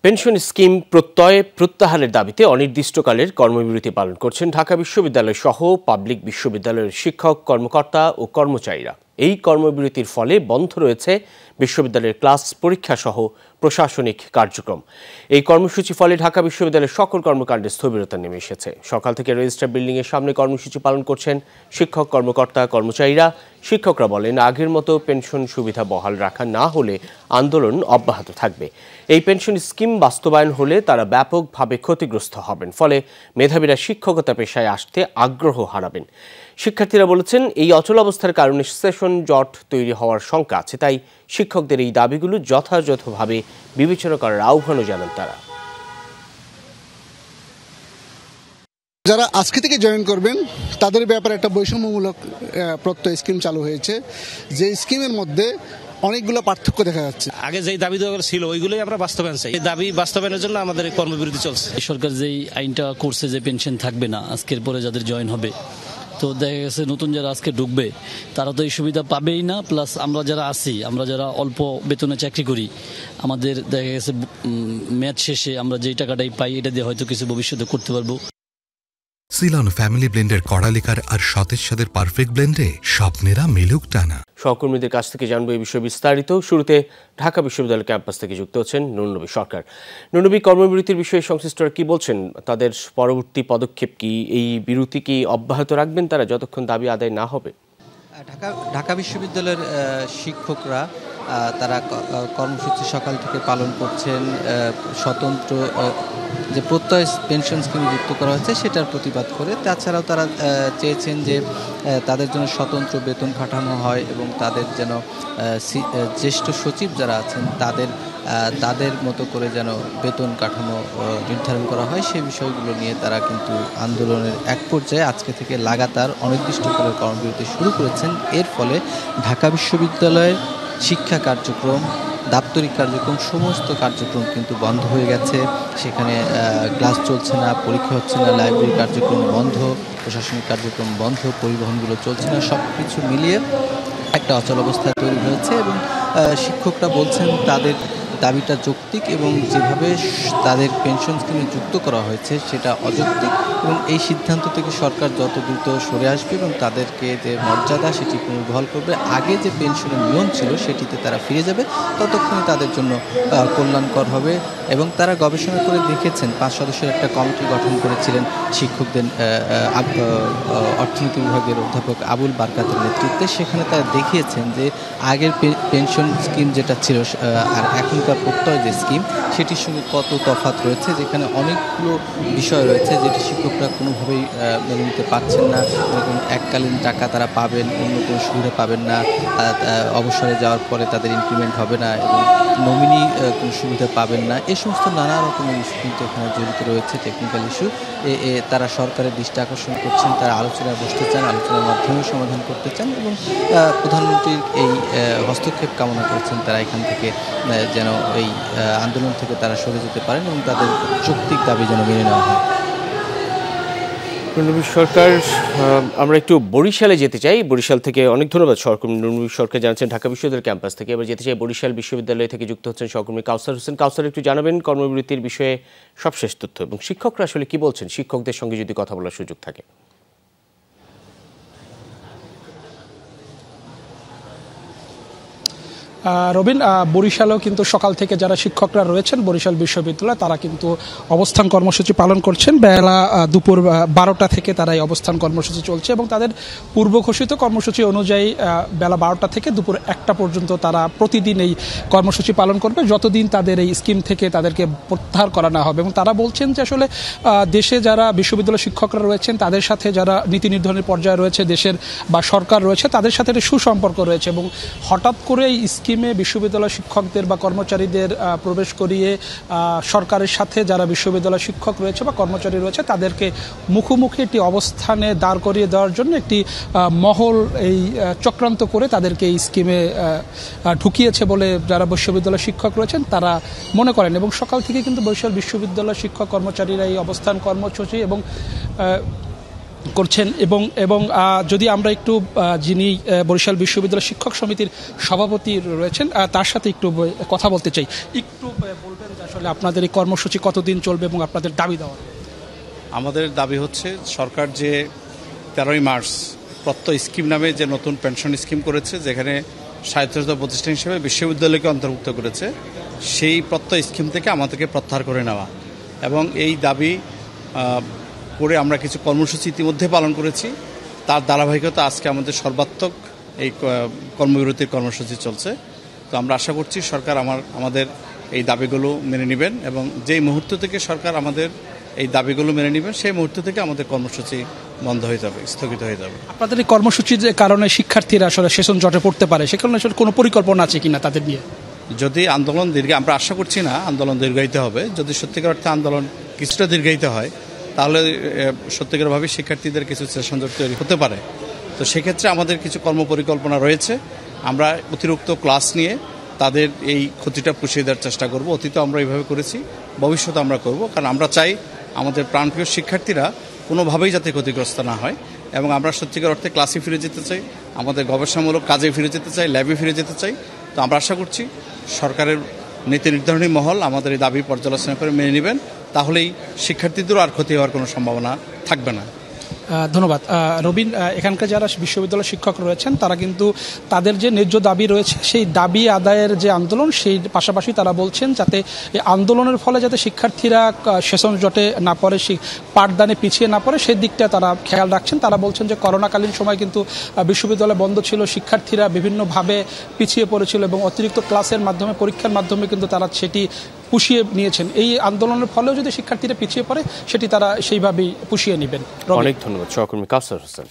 Pension scheme প্রত্যাহারের দাবিতে অনির্দিষ্টকালের কর্মবিরতি পালন করছেন ঢাকা বিশ্ববিদ্যালয় সহ পাবলিক বিশ্ববিদ্যালয়ের শিক্ষক, কর্মকর্তা ও কর্মচারীরা। এই কর্মবিরতির ফলে বন্ধ রয়েছে বিশ্ববিদ্যালয়ের ক্লাস, পরীক্ষা সহ প্রশাসনিক কার্যক্রম। এই কর্মসূচির ফলে ঢাকা বিশ্ববিদ্যালয়ের সকল কর্মকাণ্ডে স্থবিরতা নেমে এসেছে। সকাল থেকে রেজিস্ট্রার বিল্ডিংয়ের সামনে কর্মসূচি পালন করছেন শিক্ষক, কর্মকর্তা, কর্মচারীরা। শিক্ষকরা বলেন, আগের মতো পেনশন সুবিধা বহাল রাখা না হলে আন্দোলন অব্যাহত থাকবে। এই পেনশন স্কিম বাস্তবায়ন হলে তারা ব্যাপকভাবে ক্ষতিগ্রস্ত হবেন, ফলে মেধাবীরা শিক্ষকতা পেশায় আসতে আগ্রহ হারাবেন। শিক্ষার্থীরা বলেছেন, এই অচলাবস্থার কারণে সেশন জট তৈরি হওয়ার শঙ্কা আছে, তাই শিক্ষকদের এই দাবিগুলো যথাযথভাবে বিবেচনা করার আহ্বানও জানান তারা। যারা আজকে থেকে জয়েন করবেন তাদের ব্যাপারে একটা বৈষম্যমূলক প্রত্যয় স্কিম চালু হয়েছে, যে স্কিমের মধ্যে অনেকগুলো পার্থক্য দেখা যাচ্ছে। আগে যেই দাবি ছিল ওইগুলোই আমরা বাস্তবায়ন চাই। এই দাবি বাস্তবায়নের জন্য আমাদের কর্মবিরতি চলছে। সরকার যেই আইনটা করছে যে পেনশন থাকবে না আজকের পরে যাদের জয়েন হবে, তো দেখা গেছে নতুন যারা আজকে ঢুকবে তারা তো এই সুবিধা পাবেই না। প্লাস আমরা যারা আছি, আমরা যারা অল্প বেতনে চাকরি করি, আমাদের দেখা গেছে ম্যাচ শেষে আমরা যেই টাকাটাই পাই এটা দিয়ে হয়তো কিছু ভবিষ্যতে করতে পারবো। সিলন ফ্যামিলি ব্লেন্ডের কড়ালিকার আর সতেজ স্বাদের পারফেক্ট ব্লেন্ডে স্বপ্নেরা মেলুক টানা। সহকর্মীদের কাছ থেকে জানবো এই বিষয়ে বিস্তারিত। শুরুতে ঢাকা বিশ্ববিদ্যালয় ক্যাম্পাস থেকে যুক্ত হচ্ছেন নুরনবী সরকার। নুরনবী, কর্মবিরতির বিষয়ে সংশ্লিষ্টরা কি বলছেন? তাদের পরবর্তী পদক্ষেপ কি? এই বিরতি কি অব্যাহত রাখবেন তারা যতক্ষণ দাবি আদায় না হবে? ঢাকা বিশ্ববিদ্যালয়ের শিক্ষকরা তারা কর্মসূচি সকাল থেকে পালন করছেন। স্বতন্ত্র যে প্রত্যয় পেনশন স্কিমে যুক্ত করা হয়েছে সেটার প্রতিবাদ করে। তাছাড়াও তারা চেয়েছেন যে তাদের জন্য স্বতন্ত্র বেতন কাঠামো হয় এবং তাদের যেন জ্যেষ্ঠ সচিব যারা আছেন তাদের মতো করে যেন বেতন কাঠামো নির্ধারণ করা হয়। সেই বিষয়গুলো নিয়ে তারা কিন্তু আন্দোলনের এক পর্যায়ে আজকে থেকে লাগাতার অনির্দিষ্টকালের কর্মবিরতি শুরু করেছেন। এর ফলে ঢাকা বিশ্ববিদ্যালয়ের শিক্ষা কার্যক্রম, দাপ্তরিক কার্যক্রম, সমস্ত কার্যক্রম কিন্তু বন্ধ হয়ে গেছে। সেখানে ক্লাস চলছে না, পরীক্ষা হচ্ছে না, লাইব্রেরি কার্যক্রম বন্ধ, প্রশাসনিক কার্যক্রম বন্ধ, পরিবহনগুলো চলছে না। সব কিছু মিলিয়ে একটা অচলাবস্থা তৈরি হয়েছে এবং শিক্ষকরা বলছেন তাদের দাবিটা যৌক্তিক এবং যেভাবে তাদের পেনশন স্কিমে যুক্ত করা হয়েছে সেটা অযৌক্তিক এবং এই সিদ্ধান্ত থেকে সরকার যত দ্রুত সরে আসবে এবং তাদেরকে যে মর্যাদা সেটি পুনর্বহাল করবে, আগে যে পেনশনের নিয়ম ছিল সেটিতে তারা ফিরে যাবে, ততক্ষণে তাদের জন্য কল্যাণকর হবে। এবং তারা গবেষণা করে দেখেছেন, 5 সদস্যের একটা কমিটি গঠন করেছিলেন শিক্ষকদের অর্থনীতি বিভাগের অধ্যাপক আবুল বারকাতের নেতৃত্বে। সেখানে তারা দেখিয়েছেন যে আগের পেনশন স্কিম যেটা ছিল আর এখনকার প্রত্যয় যে স্কিম সেটির সঙ্গে কত তফাৎ রয়েছে, যেখানে অনেকগুলো বিষয় রয়েছে যেটি শিক্ষকরা কোনোভাবেই মেনে নিতে পারছেন না। যেরকম এককালীন টাকা তারা পাবেন, অন্য কোনো সুবিধা পাবেন না, অবসরে যাওয়ার পরে তাদের ইনক্রিমেন্ট হবে না এবং নমিনি কোনো সুবিধা পাবেন না। এই সমস্ত নানা রকমের ইস্যু কিন্তু এখানে জড়িত রয়েছে, টেকনিক্যাল ইস্যু। তারা সরকারের দৃষ্টি আকর্ষণ করছেন, তারা আলোচনায় বসতে চান, আলোচনার মাধ্যমে সমাধান করতে চান এবং প্রধানমন্ত্রীর এই হস্তক্ষেপ কামনা করছেন। তারা এখান থেকে যেন এই আন্দোলন থেকে তারা সরে যেতে পারেন এবং তাদের যৌক্তিক দাবি যেন মেনে নেওয়া হয়। নুরনবী সরকার, আমরা একটু বরিশালে যেতে চাই। বরিশাল থেকে অনেক ধন্যবাদ সহকর্মী নুরনবী সরকার জানাচ্ছেন ঢাকা বিশ্ববিদ্যালয় ক্যাম্পাস থেকে। এবার যেতে চাই বরিশাল বিশ্ববিদ্যালয় থেকে যুক্ত হচ্ছেন সহকর্মী কাউসার হোসেন। কাউসার, একটু জানাবেন কর্মবিরতির বিষয়ে সবশেষ তথ্য এবং শিক্ষকরা আসলে কি বলছেন, শিক্ষকদের সঙ্গে যদি কথা বলার সুযোগ থাকে। রবিন, বরিশালেও কিন্তু সকাল থেকে যারা শিক্ষকরা রয়েছেন বরিশাল বিশ্ববিদ্যালয় তারা কিন্তু অবস্থান কর্মসূচি পালন করছেন। বেলা দুপুর 12টা থেকে তারা এই অবস্থান কর্মসূচি চলছে এবং তাদের পূর্ব ঘোষিত কর্মসূচি অনুযায়ী বেলা 12টা থেকে দুপুর 1টা পর্যন্ত তারা প্রতিদিন এই কর্মসূচি পালন করবে, যতদিন তাদের এই স্কিম থেকে তাদেরকে প্রত্যাহার করা না হবে। এবং তারা বলছেন যে আসলে দেশে যারা বিশ্ববিদ্যালয় শিক্ষকরা রয়েছেন তাদের সাথে যারা নীতি নির্ধারণের পর্যায়ে রয়েছে দেশের বা সরকার রয়েছে তাদের সাথে একটা সুসম্পর্ক রয়েছে এবং হঠাৎ করে এই স্কিম বিশ্ববিদ্যালয় শিক্ষকদের বা কর্মচারীদের প্রবেশ করিয়ে সরকারের সাথে যারা বিশ্ববিদ্যালয় শিক্ষক রয়েছে বা কর্মচারী রয়েছে তাদেরকে মুখোমুখি একটি অবস্থানে দাঁড় করিয়ে দেওয়ার জন্য একটি মহল এই চক্রান্ত করে তাদেরকে এই স্কিমে ঢুকিয়েছে বলে যারা বিশ্ববিদ্যালয় শিক্ষক রয়েছেন তারা মনে করেন। এবং সকাল থেকে কিন্তু বরিশাল বিশ্ববিদ্যালয় শিক্ষক কর্মচারীরা এই অবস্থান কর্মসূচি এবং করছেন এবং যদি আমরা একটু যিনি বরিশাল বিশ্ববিদ্যালয় শিক্ষক সমিতির সভাপতি রয়েছেন তার সাথে একটু কথা বলতে চাই। একটু বলবেন যে আসলে আপনাদের এই কর্মসূচি কতদিন চলবে এবং আপনাদের দাবি দেওয়া? আমাদের দাবি হচ্ছে সরকার যে 13ই মার্চ প্রত্যয় স্কিম নামে যে নতুন পেনশন স্কিম করেছে, যেখানে স্বায়ত্তশাসিত প্রতিষ্ঠান হিসেবে বিশ্ববিদ্যালয়কে অন্তর্ভুক্ত করেছে, সেই প্রত্যয় স্কিম থেকে আমাদেরকে প্রত্যাহার করে নেওয়া এবং এই দাবি করে আমরা কিছু কর্মসূচি ইতিমধ্যে পালন করেছি। তার ধারাবাহিকতা আজকে আমাদের সর্বাত্মক এই কর্মবিরতির কর্মসূচি চলছে। তো আমরা আশা করছি সরকার আমাদের এই দাবিগুলো মেনে নেবেন এবং যেই মুহূর্ত থেকে সরকার আমাদের এই দাবিগুলো মেনে নেবেন সেই মুহূর্ত থেকে আমাদের কর্মসূচি বন্ধ হয়ে যাবে, স্থগিত হয়ে যাবে। আপনাদের এই কর্মসূচির কারণে শিক্ষার্থীরা আসলে সেশন জটে পড়তে পারে, সেখানে আসলে কোনো পরিকল্পনা আছে কিনা তাদের নিয়ে? যদি আন্দোলন আমরা আশা করছি না আন্দোলন দীর্ঘায়িত হবে। যদি সত্যিকার অর্থে আন্দোলন কিছুটা দীর্ঘায়িত হয় তাহলে সত্যিকারভাবে শিক্ষার্থীদের কিছু সেশন জট তৈরি হতে পারে। তো সেক্ষেত্রে আমাদের কিছু কর্মপরিকল্পনা রয়েছে। আমরা অতিরিক্ত ক্লাস নিয়ে তাদের এই ক্ষতিটা পুষিয়ে দেওয়ার চেষ্টা করব। অতীতে আমরা এইভাবে করেছি, ভবিষ্যতে আমরা করব, কারণ আমরা চাই আমাদের প্রাণপ্রিয় শিক্ষার্থীরা কোনোভাবেই যাতে ক্ষতিগ্রস্ত না হয় এবং আমরা সত্যিকার অর্থে ক্লাসে ফিরে যেতে চাই, আমাদের গবেষণামূলক কাজে ফিরে যেতে চাই, ল্যাবে ফিরে যেতে চাই। তো আমরা আশা করছি সরকারের নীতি নির্ধারণী মহল আমাদের এই দাবি পর্যালোচনা করে মেনে নেবেন, তাহলেই শিক্ষার্থীদেরও আর ক্ষতি হওয়ার কোনো সম্ভাবনা থাকবে না। ধন্যবাদ রবিন। এখানকার যারা বিশ্ববিদ্যালয় শিক্ষক রয়েছেন তারা কিন্তু তাদের যে ন্যায্য দাবি রয়েছে সেই দাবি আদায়ের যে আন্দোলন, সেই পাশাপাশি তারা বলছেন যাতে এই আন্দোলনের ফলে যাতে শিক্ষার্থীরা সেশন জটে না পড়ে, পাঠদানে পিছিয়ে না পড়ে, সেই দিকটা তারা খেয়াল রাখছেন। তারা বলছেন যে করোনাকালীন সময় কিন্তু বিশ্ববিদ্যালয় বন্ধ ছিল, শিক্ষার্থীরা বিভিন্নভাবে পিছিয়ে পড়েছিল এবং অতিরিক্ত ক্লাসের মাধ্যমে, পরীক্ষার মাধ্যমে কিন্তু তারা সেটি পুষিয়ে নিয়েছেন। এই আন্দোলনের ফলেও যদি শিক্ষার্থীরা পিছিয়ে পড়ে সেটি তারা সেইভাবেই পুষিয়ে নেবেন। অনেক ধন্যবাদ সহকর্মী কাউসার হোসেন।